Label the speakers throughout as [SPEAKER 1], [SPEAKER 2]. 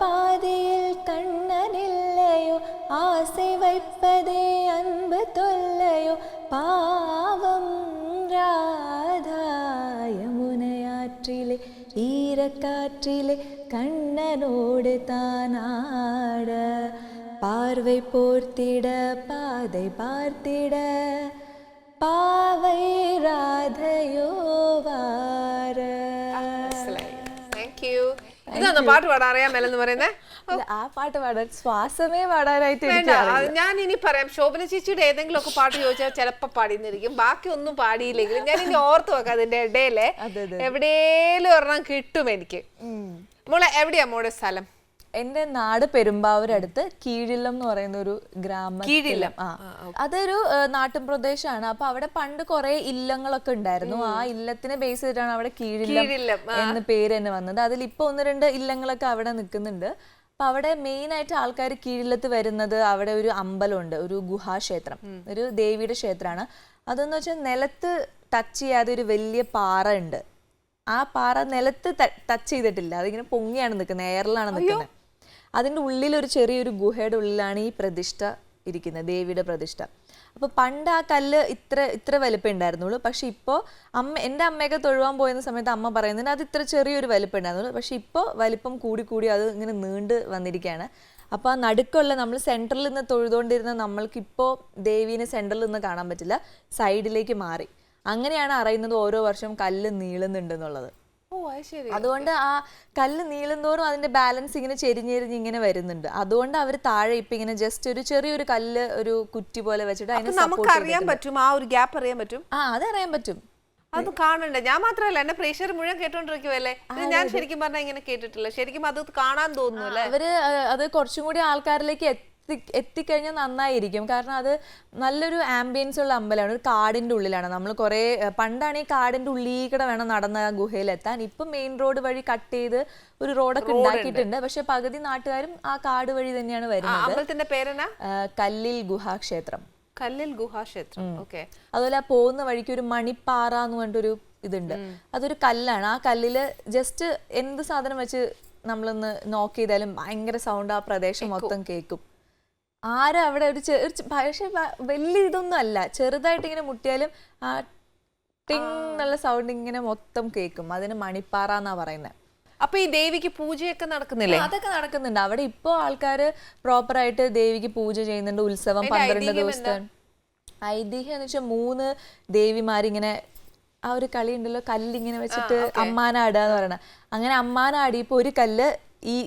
[SPEAKER 1] பாதையில் கண்ணனில்லையோ ஆசை வைப்பதே அன்பு தொல்லையோ பாவம் ராதா யமுனையாற்றிலே ஈரக்காற்றிலே கண்ணனோடு தானாட பார்வை போர்த்திட பாதை பார்த்திட പാവൈ രാധയോ വാര.
[SPEAKER 2] Thank you. ഇതൊന്നും പാട്ട് പാടാൻ അറിയാമല്ലെന്ന് പറയുന്നേ?
[SPEAKER 1] ആ പാട്ട് പാടാൻ ശ്വാസമേ പാടാനായിട്ട്
[SPEAKER 2] ഞാൻ ഇനി പറയാം. ശോഭന ചേച്ചിയുടെ ഏതെങ്കിലും ഒക്കെ പാട്ട് ചോദിച്ചാൽ ചിലപ്പോ പാടിന്നിരിക്കും, ബാക്കി ഒന്നും പാടിയില്ലെങ്കിലും ഞാൻ ഇനി ഓർത്ത് വെക്കാം. അതിന്റെ ഇടയില് എവിടെയെങ്കിലും ഒരെണ്ണം കിട്ടും എനിക്ക്. മോളെ എവിടെയാ മോളുടെ സ്ഥലം?
[SPEAKER 1] എന്റെ നാട് പെരുമ്പാവൂരടുത്ത് കീഴില്ലം എന്ന് പറയുന്ന ഒരു ഗ്രാമം.
[SPEAKER 2] കീഴില്ലം.
[SPEAKER 1] അതൊരു നാട്ടിൻ പ്രദേശമാണ്. അപ്പൊ അവിടെ പണ്ട് കുറെ ഇല്ലങ്ങളൊക്കെ ഉണ്ടായിരുന്നു. ആ ഇല്ലത്തിനെ ബേസ് ചെയ്തിട്ടാണ് അവിടെ കീഴില്ലം എന്ന പേര് തന്നെ വന്നത്. അതിൽ ഇപ്പൊ 1-2 ഇല്ലങ്ങളൊക്കെ അവിടെ നിൽക്കുന്നുണ്ട്. അപ്പൊ അവിടെ മെയിൻ ആയിട്ട് ആൾക്കാർ കീഴില്ലത്ത് വരുന്നത്, അവിടെ ഒരു അമ്പലമുണ്ട്, ഒരു ഗുഹാക്ഷേത്രം, ഒരു ദേവിയുടെ ക്ഷേത്രമാണ്. അതെന്ന് വെച്ചാൽ നിലത്ത് ടച്ച് ചെയ്യാതെ ഒരു വലിയ പാറ ഉണ്ട്. ആ പാറ നിലത്ത് ടച്ച് ചെയ്തിട്ടില്ല, അതിങ്ങനെ പൊങ്ങിയാണ് നിൽക്കുന്നത്, എയറിലാണ് നിൽക്കുന്നത്. അതിൻ്റെ ഉള്ളിൽ ഒരു ചെറിയൊരു ഗുഹയുടെ ഉള്ളിലാണ് ഈ പ്രതിഷ്ഠ ഇരിക്കുന്നത്, ദേവിയുടെ പ്രതിഷ്ഠ. അപ്പോൾ പണ്ട് ആ കല്ല് ഇത്ര വലിപ്പം ഉണ്ടായിരുന്നുള്ളൂ. പക്ഷെ ഇപ്പോൾ എൻ്റെ അമ്മയൊക്കെ തൊഴുവാൻ പോയിരുന്ന സമയത്ത് അമ്മ പറയുന്നതിന് അത് ഇത്ര ചെറിയൊരു വലിപ്പം ഉണ്ടായിരുന്നുള്ളൂ. പക്ഷെ ഇപ്പോൾ വലിപ്പം കൂടി അത് ഇങ്ങനെ നീണ്ട് വന്നിരിക്കുകയാണ്. അപ്പോൾ ആ നടുക്കുള്ള നമ്മൾ സെൻറ്ററിൽ നിന്ന് തൊഴുതുകൊണ്ടിരുന്ന നമ്മൾക്കിപ്പോൾ ദേവീനെ സെൻറ്ററിൽ നിന്ന് കാണാൻ പറ്റില്ല, സൈഡിലേക്ക് മാറി. അങ്ങനെയാണ് അറിയുന്നത് ഓരോ വർഷം കല്ല് നീളുന്നുണ്ടെന്നുള്ളത്. അതുകൊണ്ട് ആ കല്ല് നീളുന്തോറും അതിന്റെ ബാലൻസ് ഇങ്ങനെ ചെരിഞ്ഞെരിഞ്ഞ് ഇങ്ങനെ വരുന്നുണ്ട്. അതുകൊണ്ട് അവർ താഴെ ഇപ്പൊ ഇങ്ങനെ ജസ്റ്റ് ഒരു ചെറിയൊരു കല്ല്, ഒരു കുറ്റി പോലെ വെച്ചിട്ട് അതിനെ
[SPEAKER 2] നമുക്ക് അറിയാൻ പറ്റും, ആ ഒരു ഗ്യാപ്പ് അറിയാൻ പറ്റും.
[SPEAKER 1] അതറിയാൻ പറ്റും.
[SPEAKER 2] അത് കാണണ്ടേ? ഞാൻ മാത്രമല്ല, എന്റെ പ്രേക്ഷകർ മുഴുവൻ കേട്ടോണ്ടിരിക്കുവല്ലേ. ഞാൻ ശരിക്കും പറഞ്ഞാൽ ഇങ്ങനെ കേട്ടിട്ടില്ല. ശരിക്കും അത് കാണാൻ തോന്നുന്നു അല്ലേ?
[SPEAKER 1] അവര് അത് കുറച്ചും കൂടി ആൾക്കാരിലേക്ക് എത്തിക്കഴിഞ്ഞാൽ നന്നായിരിക്കും. കാരണം അത് നല്ലൊരു ആംബിയൻസ് ഉള്ള അമ്പലമാണ്, ഒരു കാടിന്റെ ഉള്ളിലാണ്. നമ്മൾ കുറെ പണ്ടാണ് ഈ കാടിന്റെ ഉള്ളിൽ വേണം നടന്ന ഗുഹയിലെത്താൻ. ഇപ്പൊ മെയിൻ റോഡ് വഴി കട്ട് ചെയ്ത് ഒരു റോഡൊക്കെ ഉണ്ടാക്കിയിട്ടുണ്ട്. പക്ഷെ പകുതി നാട്ടുകാരും ആ കാട് വഴി തന്നെയാണ് വരുന്നത്.
[SPEAKER 2] അമ്പലത്തിന്റെ പേരെന്നാ?
[SPEAKER 1] കല്ലിൽ ഗുഹാക്ഷേത്രം.
[SPEAKER 2] കല്ലിൽ ഗുഹാക്ഷേത്രം. ഓക്കെ.
[SPEAKER 1] അതുപോലെ പോകുന്ന വഴിക്ക് ഒരു മണിപ്പാറ എന്ന് പറഞ്ഞിട്ടൊരു ഇതുണ്ട്. അതൊരു കല്ലാണ്. ആ കല്ലില് ജസ്റ്റ് എന്ത് സാധനം വെച്ച് നമ്മളൊന്ന് നോക്ക് ചെയ്താലും ഭയങ്കര സൗണ്ട് ആ പ്രദേശം മൊത്തം കേൾക്കും. ആരും അവിടെ ഒരു പക്ഷെ വലിയ ഇതൊന്നും അല്ല, ചെറുതായിട്ട് ഇങ്ങനെ മുട്ടിയാലും ആ ടിങ് എന്നുള്ള സൗണ്ട് ഇങ്ങനെ മൊത്തം കേൾക്കും. അതിന് മണിപ്പാറ എന്നാ പറയുന്നത്.
[SPEAKER 2] അപ്പൊ ഈ ദേവിക്ക് പൂജയൊക്കെ നടക്കുന്നില്ലേ?
[SPEAKER 1] അതൊക്കെ നടക്കുന്നുണ്ട് അവിടെ. ഇപ്പോ ആൾക്കാര് പ്രോപ്പറായിട്ട് ദേവിക്ക് പൂജ ചെയ്യുന്നുണ്ട്. ഉത്സവം 12 ദിവസത്തെ ഐതിഹ്യം എന്ന് വെച്ചാൽ 3 ദേവിമാരിങ്ങനെ ആ ഒരു കളി ഉണ്ടല്ലോ, കല്ലിങ്ങനെ വെച്ചിട്ട് അമ്മാനാടുക എന്ന് പറയണ. അങ്ങനെ അമ്മാനാടിയപ്പോ ഒരു കല്ല് ഈ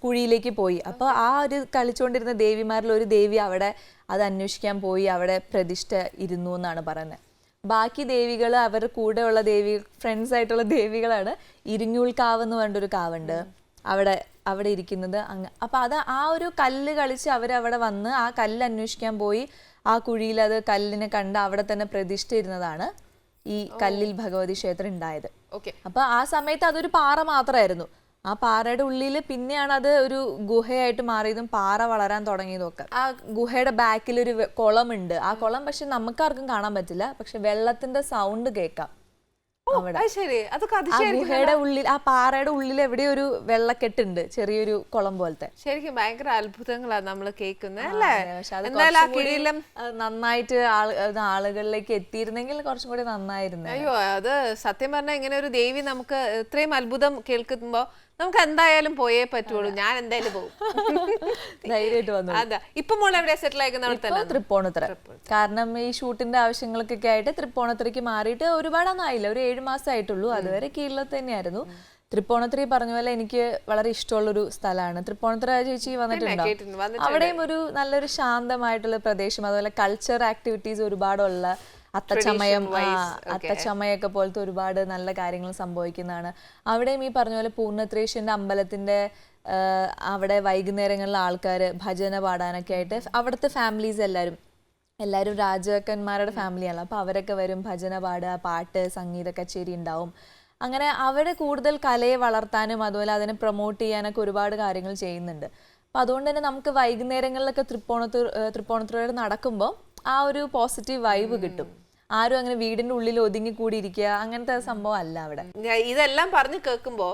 [SPEAKER 1] കുഴിയിലേക്ക് പോയി. അപ്പോൾ ആ ഒരു കളിച്ചുകൊണ്ടിരുന്ന ദേവിമാരിൽ ഒരു ദേവി അവിടെ അത് അന്വേഷിക്കാൻ പോയി, അവിടെ പ്രതിഷ്ഠ ഇരുന്നു എന്നാണ് പറയുന്നത്. ബാക്കി ദേവികൾ അവരുടെ കൂടെയുള്ള ഫ്രണ്ട്സ് ആയിട്ടുള്ള ദേവികളാണ്. ഇരിങ്ങൂൽക്കാവ് എന്ന് പറഞ്ഞൊരു കാവുണ്ട് അവിടെ ഇരിക്കുന്നത്. അപ്പൊ അത് ആ ഒരു കല്ല് കളിച്ച് അവരവിടെ വന്ന് ആ കല്ല് അന്വേഷിക്കാൻ പോയി. ആ കുഴിയിൽ അത് കല്ലിനെ കണ്ട് അവിടെ തന്നെ പ്രതിഷ്ഠ ഇരുന്നതാണ് ഈ കല്ലിൽ ഭഗവതി ക്ഷേത്രം ഉണ്ടായത്. അപ്പൊ ആ സമയത്ത് അതൊരു പാറ മാത്രമായിരുന്നു. ആ പാറയുടെ ഉള്ളിൽ പിന്നെയാണ് അത് ഒരു ഗുഹയായിട്ട് മാറിയതും പാറ വളരാൻ തുടങ്ങിയതും ഒക്കെ. ആ ഗുഹയുടെ ബാക്കിൽ ഒരു കുളമുണ്ട്. ആ കുളം പക്ഷെ നമുക്കാർക്കും കാണാൻ പറ്റില്ല, പക്ഷെ വെള്ളത്തിന്റെ സൗണ്ട് കേൾക്കാം അവിടെ. ഗുഹയുടെ ഉള്ളിൽ, ആ പാറയുടെ ഉള്ളിൽ എവിടെ ഒരു വെള്ളക്കെട്ടുണ്ട്, ചെറിയൊരു കുളം പോലത്തെ.
[SPEAKER 2] ശരിക്കും ഭയങ്കര അത്ഭുതങ്ങളാണ് നമ്മൾ കേൾക്കുന്നത്
[SPEAKER 1] അല്ലേ? നന്നായിട്ട് ആളുകളിലേക്ക് എത്തിയിരുന്നെങ്കിൽ കുറച്ചും കൂടി നന്നായിരുന്നു.
[SPEAKER 2] അയ്യോ, അത് സത്യം പറഞ്ഞാൽ ഇങ്ങനെ ഒരു ദേവി നമുക്ക് ഇത്രയും അത്ഭുതം കേൾക്കുമ്പോ നമുക്ക് എന്തായാലും പോയേ പറ്റുള്ളൂ. ഞാൻ എന്തായാലും പോകും,
[SPEAKER 1] ധൈര്യമായിട്ട് വന്നു.
[SPEAKER 2] അതാ. ഇപ്പൊ മോൾ എവിടെ സെറ്റിൽ ആയിരിക്കുന്ന?
[SPEAKER 1] തൃപ്പൂണിത്തുറ. കാരണം ഈ ഷൂട്ടിന്റെ ആവശ്യങ്ങൾക്കൊക്കെ ആയിട്ട് തൃപ്പൂണിത്തുറയ്ക്ക് മാറിയിട്ട് ഒരുപാടൊന്നും ആയില്ല, ഒരു 7 മാസം ആയിട്ടുള്ളൂ. അതുവരെ കീഴിലത്ത് തന്നെയായിരുന്നു. തൃപ്പൂണിത്തുറ പറഞ്ഞ പോലെ എനിക്ക് വളരെ ഇഷ്ടമുള്ളൊരു സ്ഥലമാണ്. തൃപ്പൂണിത്തുറ ചേച്ചി വന്നിട്ടുണ്ടോ? അവിടെയും ഒരു നല്ലൊരു ശാന്തമായിട്ടുള്ള പ്രദേശം, അതുപോലെ കൾച്ചർ ആക്ടിവിറ്റീസ് ഒരുപാടുള്ള, അത്തച്ചമയൊക്കെ പോലത്തെ ഒരുപാട് നല്ല കാര്യങ്ങൾ സംഭവിക്കുന്നതാണ്. അവിടെയും ഈ പറഞ്ഞ പോലെ പൂർണ്ണത്രേശ്വരന്റെ അമ്പലത്തിന്റെ അവിടെ വൈകുന്നേരങ്ങളിൽ ആൾക്കാർ ഭജന പാടാനൊക്കെ ആയിട്ട് അവിടുത്തെ ഫാമിലീസ് എല്ലാവരും രാജാക്കന്മാരുടെ ഫാമിലിയാണ്. അപ്പോൾ അവരൊക്കെ വരും, ഭജന പാടുക, പാട്ട്, സംഗീത കച്ചേരി ഉണ്ടാവും. അങ്ങനെ അവിടെ കൂടുതൽ കലയെ വളർത്താനും അതുപോലെ അതിനെ പ്രൊമോട്ട് ചെയ്യാനൊക്കെ ഒരുപാട് കാര്യങ്ങൾ ചെയ്യുന്നുണ്ട്. അപ്പം അതുകൊണ്ട് തന്നെ നമുക്ക് വൈകുന്നേരങ്ങളിലൊക്കെ തൃപ്പൂണിത്തുറയിൽ നടക്കുമ്പോൾ ആ ഒരു പോസിറ്റീവ് വൈബ് കിട്ടും. ആരും അങ്ങനെ വീടിന്റെ ഉള്ളിൽ ഒതുങ്ങി കൂടി ഇരിക്കുക അങ്ങനത്തെ സംഭവം അല്ല അവിടെ.
[SPEAKER 2] ഇതെല്ലാം പറഞ്ഞു കേൾക്കുമ്പോ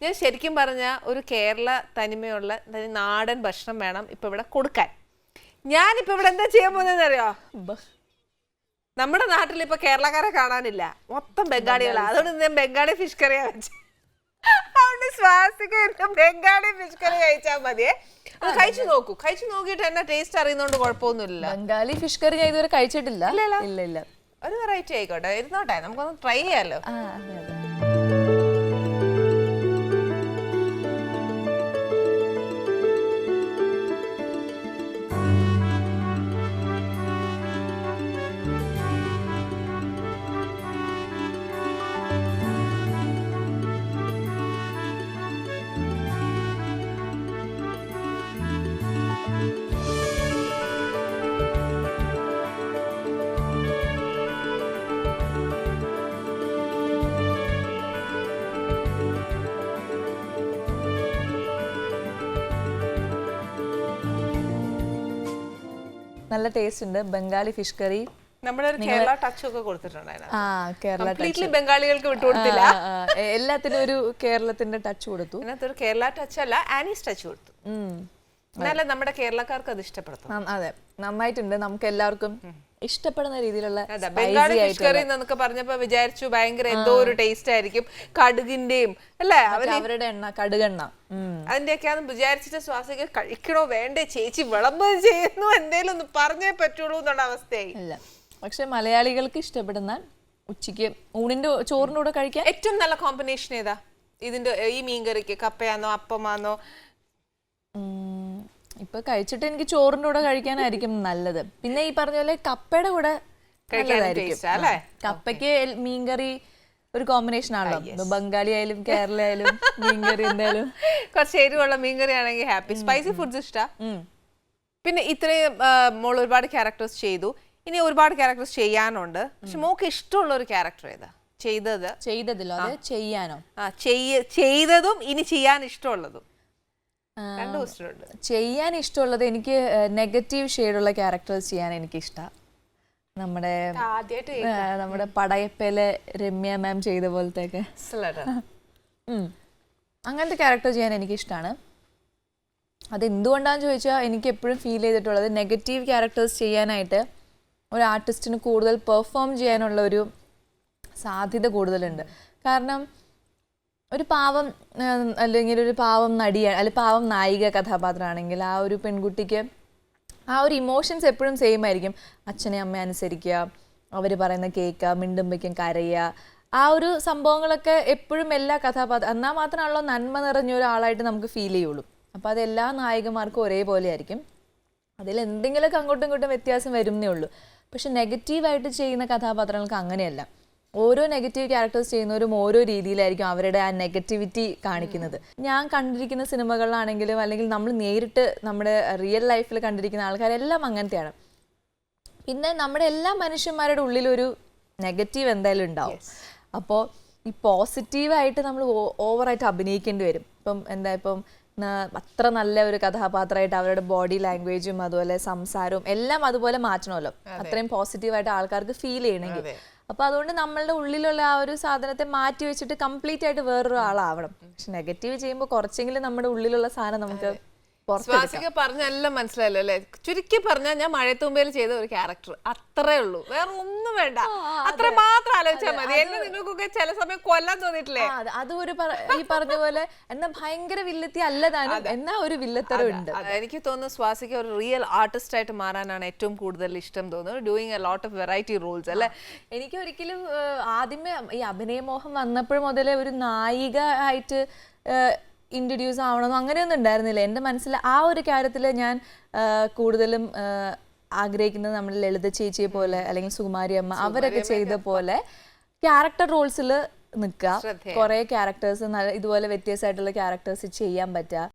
[SPEAKER 2] ഞാൻ ശരിക്കും പറഞ്ഞ ഒരു കേരള തനിമയുള്ള നാടൻ ഭക്ഷണം വേണം ഇപ്പൊ ഇവിടെ കൊടുക്കാൻ. ഞാനിപ്പോ ഇവിടെ എന്താ ചെയ്യാൻ പോകുന്നതെന്ന് അറിയോ? നമ്മുടെ നാട്ടിൽ ഇപ്പൊ കേരളക്കാരെ കാണാനില്ല, മൊത്തം ബംഗാളികളാണ്. അതുകൊണ്ട് ഞാൻ ബംഗാളി ഫിഷ് കറിയാ വെച്ചു. അതുകൊണ്ട് സ്വാസിക ബംഗാളി ഫിഷ് കറി കഴിച്ചാൽ മതിയേ. അത് കഴിച്ചു നോക്കൂ, കഴിച്ചു നോക്കിയിട്ട് എന്നാ ടേസ്റ്റ് അറിയുന്നോണ്ട് കുഴപ്പമൊന്നുമില്ല.
[SPEAKER 1] ബംഗാളി ഫിഷ് കറി ഞാൻ ഇതുവരെ കഴിച്ചിട്ടില്ല. ഇല്ല ഇല്ല,
[SPEAKER 2] ഒരു വെറൈറ്റി ആയിക്കോട്ടെ, ഇരുന്നോട്ടെ, നമുക്കൊന്ന് ട്രൈ ചെയ്യാലോ.
[SPEAKER 1] നല്ല ടേസ്റ്റ് ഉണ്ട്. ബംഗാളി ഫിഷ് കറി
[SPEAKER 2] നമ്മുടെ ഒരു കേരള ടച്ച് ഒക്കെ കൊടുത്തിട്ടുണ്ടായിരുന്നു.
[SPEAKER 1] കേരള
[SPEAKER 2] കംപ്ലീറ്റ്ലി ബംഗാളികൾക്ക് വിട്ടുകൊടുത്തില്ല,
[SPEAKER 1] എല്ലാത്തിനും ഒരു കേരളത്തിന്റെ ടച്ച് കൊടുത്തു.
[SPEAKER 2] അതിനകത്ത് ഒരു കേരള ടച്ച് അല്ല, ആനീസ് ടച്ച് കൊടുത്തു. എന്നാലേ നമ്മുടെ കേരളക്കാർക്ക് അത് ഇഷ്ടപ്പെടുത്തും.
[SPEAKER 1] അതെ, നന്നായിട്ടുണ്ട്. നമുക്ക് എല്ലാവർക്കും ഇഷ്ടപ്പെടുന്ന രീതിയിലുള്ള
[SPEAKER 2] ബംഗാളി ഫിഷ് കറി എന്നൊക്കെ പറഞ്ഞപ്പോ വിചാരിച്ചു ഭയങ്കര എന്തോ ഒരു ടേസ്റ്റ് ആയിരിക്കും, കടുകിന്റെയും അല്ലേ,
[SPEAKER 1] അവരുടെ എണ്ണ, കടുകെണ്ണ,
[SPEAKER 2] അതിന്റെയൊക്കെയാന്ന് വിചാരിച്ചിട്ട് സ്വാസിക കഴിക്കണോ വേണ്ടേ, ചേച്ചി വിളമ്പ് ചെയ്യുന്നു, എന്തേലും ഒന്ന് പറഞ്ഞേ പറ്റുള്ളൂ എന്നുള്ള അവസ്ഥയായി.
[SPEAKER 1] ഇല്ല, പക്ഷെ മലയാളികൾക്ക് ഇഷ്ടപ്പെടുന്ന ഉച്ചയ്ക്ക് ഊണിന്റെ ചോറിന്റെ കൂടെ കഴിക്കാൻ
[SPEAKER 2] ഏറ്റവും നല്ല കോമ്പിനേഷൻ ഏതാ ഇതിന്റെ ഈ മീൻകറിക്ക്? കപ്പയാന്നോ അപ്പമാന്നോ?
[SPEAKER 1] ഇപ്പൊ കഴിച്ചിട്ട് എനിക്ക് ചോറിന്റെ കൂടെ കഴിക്കാനായിരിക്കും നല്ലത്. പിന്നെ ഈ പറഞ്ഞ പോലെ കപ്പയുടെ കൂടെ കപ്പയ്ക്ക് മീൻകറി ഒരു കോമ്പിനേഷൻ ആണല്ലോ. ബംഗാളി ആയാലും കേരള ആയാലും മീൻകറി എന്തായാലും
[SPEAKER 2] കുറച്ച് എരിവുള്ള മീൻകറി ആണെങ്കിൽ ഹാപ്പി. സ്പൈസി ഫുഡ്സ് ഇഷ്ടാ? പിന്നെ ഇത്രയും മോൾ ഒരുപാട് ക്യാരക്ടേഴ്സ് ചെയ്തു, ഇനി ഒരുപാട് ക്യാരക്ടേഴ്സ് ചെയ്യാനുണ്ട്. പക്ഷെ മോക്ക് ഇഷ്ടമുള്ള ഒരു ക്യാരക്ടർ ഏതാ
[SPEAKER 1] ചെയ്തതിലോ? അതെ, ചെയ്യാനോ?
[SPEAKER 2] ചെയ്തതും ഇനി ചെയ്യാൻ ഇഷ്ടമുള്ളതും
[SPEAKER 1] ചെയ്യാൻ ഇഷ്ടമുള്ളത്, എനിക്ക് നെഗറ്റീവ് ഷെയ്ഡുള്ള ക്യാരക്ടേഴ്സ് ചെയ്യാൻ എനിക്ക് ഇഷ്ടമാണ്. നമ്മുടെ പടയപ്പയിലെ രമ്യ മാം ചെയ്ത പോലത്തെ ഒക്കെ അങ്ങനത്തെ ക്യാരക്ടർ ചെയ്യാൻ എനിക്ക് ഇഷ്ടമാണ്. അതെന്തുകൊണ്ടാന്ന് ചോദിച്ചാൽ എനിക്ക് എപ്പോഴും ഫീൽ ചെയ്തിട്ടുള്ളത് നെഗറ്റീവ് ക്യാരക്ടേഴ്സ് ചെയ്യാനായിട്ട് ഒരു ആർട്ടിസ്റ്റിന് കൂടുതൽ പെർഫോം ചെയ്യാനുള്ള ഒരു സാധ്യത കൂടുതലുണ്ട്. കാരണം ഒരു പാവം അല്ലെങ്കിൽ ഒരു പാവം നടിയാണ്, അല്ലെങ്കിൽ പാവം നായിക കഥാപാത്രമാണെങ്കിൽ ആ ഒരു പെൺകുട്ടിക്ക് ആ ഒരു ഇമോഷൻസ് എപ്പോഴും സെയിം ആയിരിക്കും. അച്ഛനെ അമ്മയെ അനുസരിക്കുക, അവർ പറയുന്ന കേൾക്കുക, മിണ്ടുമ്പയ്ക്കും കരയുക, ആ ഒരു സംഭവങ്ങളൊക്കെ എപ്പോഴും എല്ലാ എന്നാൽ മാത്രമാണല്ലോ നന്മ നിറഞ്ഞ ഒരാളായിട്ട് നമുക്ക് ഫീൽ ചെയ്യുള്ളൂ. അപ്പോൾ അത് എല്ലാ നായികമാർക്കും ഒരേപോലെ ആയിരിക്കും. അതിൽ എന്തെങ്കിലുമൊക്കെ അങ്ങോട്ടും ഇങ്ങോട്ടും വ്യത്യാസം വരുന്നേ ഉള്ളൂ. പക്ഷെ നെഗറ്റീവായിട്ട് ചെയ്യുന്ന കഥാപാത്രങ്ങൾക്ക് അങ്ങനെയല്ല. ഓരോ നെഗറ്റീവ് ക്യാരക്ടേഴ്സ് ചെയ്യുന്നവരും ഓരോ രീതിയിലായിരിക്കും അവരുടെ ആ നെഗറ്റിവിറ്റി കാണിക്കുന്നത്. ഞാൻ കണ്ടിരിക്കുന്ന സിനിമകളിലാണെങ്കിലും അല്ലെങ്കിൽ നമ്മൾ നേരിട്ട് നമ്മുടെ റിയൽ ലൈഫിൽ കണ്ടിരിക്കുന്ന ആൾക്കാരെല്ലാം അങ്ങനത്തെയാണ്. പിന്നെ നമ്മുടെ എല്ലാ മനുഷ്യന്മാരുടെ ഉള്ളിലൊരു നെഗറ്റീവ് എന്തായാലും ഉണ്ടാവും. അപ്പോൾ ഈ പോസിറ്റീവായിട്ട് നമ്മൾ ഓവറായിട്ട് അഭിനയിക്കേണ്ടി വരും. ഇപ്പം അത്ര നല്ല ഒരു കഥാപാത്രമായിട്ട് അവരുടെ ബോഡി ലാംഗ്വേജും അതുപോലെ സംസാരവും എല്ലാം അതുപോലെ മാറ്റണമല്ലോ, അത്രയും പോസിറ്റീവായിട്ട് ആൾക്കാർക്ക് ഫീൽ ചെയ്യണമെങ്കിൽ. അപ്പൊ അതുകൊണ്ട് നമ്മളുടെ ഉള്ളിലുള്ള ആ ഒരു സാധനത്തെ മാറ്റി വെച്ചിട്ട് കംപ്ലീറ്റ് ആയിട്ട് വേറൊരു ആളാവണം. പക്ഷെ നെഗറ്റീവ് ചെയ്യുമ്പോൾ കുറച്ചെങ്കിലും നമ്മുടെ ഉള്ളിലുള്ള സാധനം നമുക്ക്
[SPEAKER 2] സ്വാസിക പറഞ്ഞെല്ലാം മനസ്സിലായല്ലോ അല്ലെ? ചുരുക്കി പറഞ്ഞാൽ ഞാൻ മഴത്തുമ്പയിൽ ചെയ്ത ഒരു ക്യാരക്ടർ, അത്രേ ഉള്ളൂ, വേറെ ഒന്നും വേണ്ട. അത്ര മാത്രം ആലോചിച്ചാൽ മതി. എന്നെ നിങ്ങൾക്കൊക്കെ ചില സമയം കൊല്ലാൻ തോന്നിയിട്ടില്ലേ?
[SPEAKER 1] അത് ഒരു ഈ പറഞ്ഞ പോലെ എന്നാ ഭയങ്കര വില്ലത്തി അല്ലതാനും, എന്നാ ഒരു വില്ലത്തരം ഉണ്ട്.
[SPEAKER 2] എനിക്ക് തോന്നുന്നു സ്വാസിക ഒരു റിയൽ ആർട്ടിസ്റ്റ് ആയിട്ട് മാറാനാണ് ഏറ്റവും കൂടുതൽ ഇഷ്ടം തോന്നുന്നത്. Doing a lot of variety roles അല്ലെ?
[SPEAKER 1] എനിക്ക് ഒരിക്കലും ആദ്യമേ ഈ അഭിനയമോഹം വന്നപ്പോൾ മുതലേ ഒരു നായിക ആയിട്ട് ഇൻട്രൊഡ്യൂസ് ആവണമെന്നോ അങ്ങനെയൊന്നും ഉണ്ടായിരുന്നില്ല. എൻ്റെ മനസ്സിൽ ആ ഒരു കാര്യത്തിൽ ഞാൻ കൂടുതലും ആഗ്രഹിക്കുന്നത് നമ്മുടെ ലളിത ചേച്ചിയെ പോലെ അല്ലെങ്കിൽ സുകുമാരി അമ്മ അവരൊക്കെ ചെയ്ത പോലെ ക്യാരക്ടർ റോൾസിൽ നിൽക്കുക. കുറേ ക്യാരക്ടേഴ്സ് ഇതുപോലെ വ്യത്യസ്തമായിട്ടുള്ള ക്യാരക്ടേഴ്സ് ചെയ്യാൻ പറ്റുക.